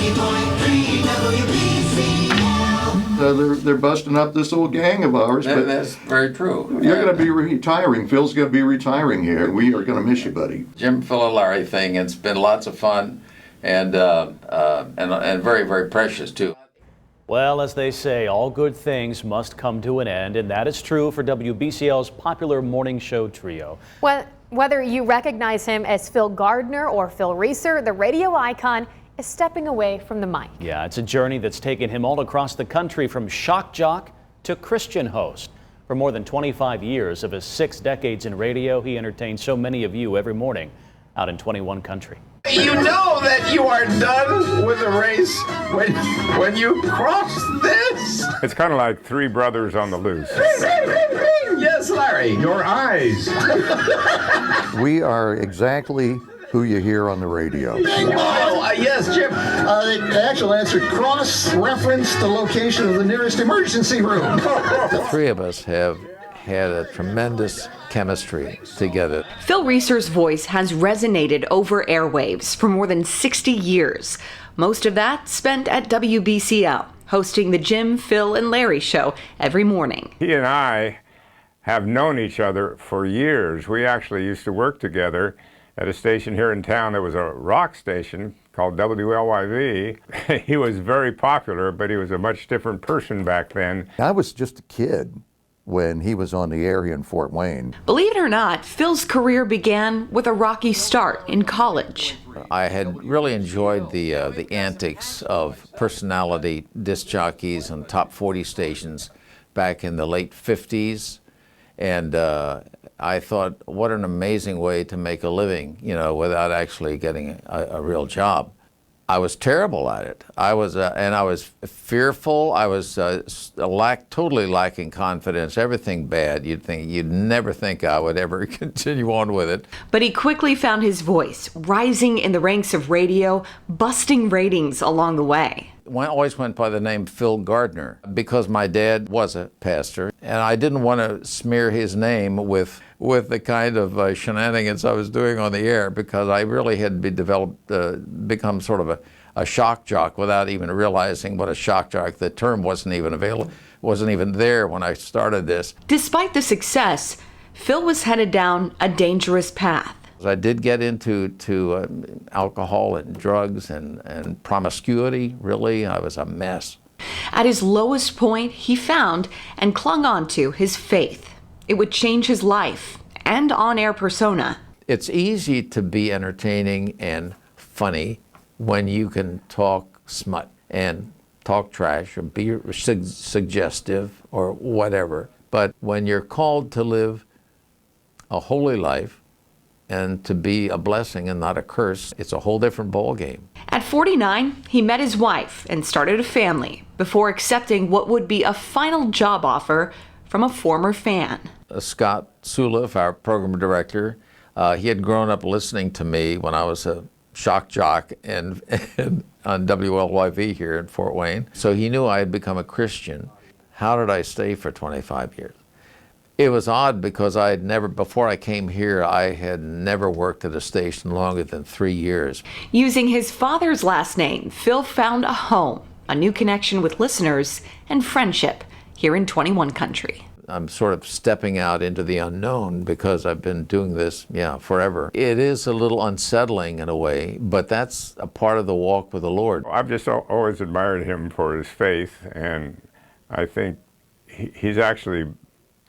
90.3 WBCL. They're busting up this old gang of ours. But that's very true. You're going to be retiring. Phil's going to be retiring here. We are going to miss you, buddy. Jim, Phil, and Larry thing. It's been lots of fun and very, very precious too. Well, as they say, all good things must come to an end, and that is true for WBCL's popular morning show trio. Well, whether you recognize him as Phil Gardner or Phil Reaser, the radio icon is stepping away from the mic. Yeah, it's a journey that's taken him all across the country, from shock jock to Christian host. For more than 25 years of his 6 decades in radio, he entertains so many of you every morning out in 21 country. You know that you are done with the race when you cross this. It's kind of like 3 brothers on the loose. Yes, Larry, your eyes. We are exactly who you hear on the radio. Yes, Jim. The actual answer, cross-reference the location of the nearest emergency room. The 3 of us have had a tremendous chemistry together. Phil Reaser's voice has resonated over airwaves for more than 60 years. Most of that spent at WBCL, hosting the Jim, Phil, and Larry show every morning. He and I have known each other for years. We actually used to work together at a station here in town that was a rock station called WLYV. He was very popular, but he was a much different person back then. I was just a kid when he was on the air here in Fort Wayne. Believe it or not, Phil's career began with a rocky start in college. I had really enjoyed the antics of personality disc jockeys on top 40 stations back in the late 50s. And I thought, what an amazing way to make a living, you know, without actually getting a real job. I was terrible at it. I was fearful. I was totally lacking confidence. Everything bad. You'd never think I would ever continue on with it. But he quickly found his voice, rising in the ranks of radio, busting ratings along the way. I always went by the name Phil Gardner because my dad was a pastor, and I didn't want to smear his name with the kind of shenanigans I was doing on the air, because I really had become sort of a shock jock without even realizing what a shock jock. The term wasn't even there when I started this. Despite the success, Phil was headed down a dangerous path. I did get into alcohol and drugs and promiscuity. Really, I was a mess. At his lowest point, he found and clung on to his faith. It would change his life and on-air persona. It's easy to be entertaining and funny when you can talk smut and talk trash or be suggestive or whatever. But when you're called to live a holy life and to be a blessing and not a curse, it's a whole different ballgame. At 49, he met his wife and started a family before accepting what would be a final job offer from a former fan. Scott Suliff, our program director, he had grown up listening to me when I was a shock jock and on WLYV here in Fort Wayne. So he knew I had become a Christian. How did I stay for 25 years? It was odd because before I came here, I had never worked at a station longer than 3 years. Using his father's last name, Phil found a home, a new connection with listeners, and friendship here in 21 country. I'm sort of stepping out into the unknown because I've been doing this, forever. It is a little unsettling in a way, but that's a part of the walk with the Lord. I've just always admired him for his faith, and I think he's actually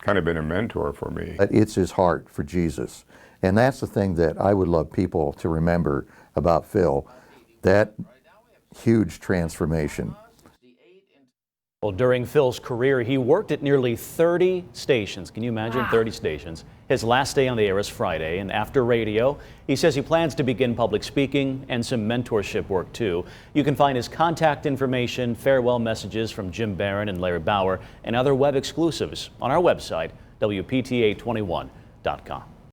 kind of been a mentor for me. It's his heart for Jesus. And that's the thing that I would love people to remember about Phil, that huge transformation. Well, during Phil's career, he worked at nearly 30 stations. Can you imagine? 30 stations. His last day on the air is Friday, and after radio, he says he plans to begin public speaking and some mentorship work too. You can find his contact information, farewell messages from Jim Barron and Larry Bauer, and other web exclusives on our website, WPTA21.com.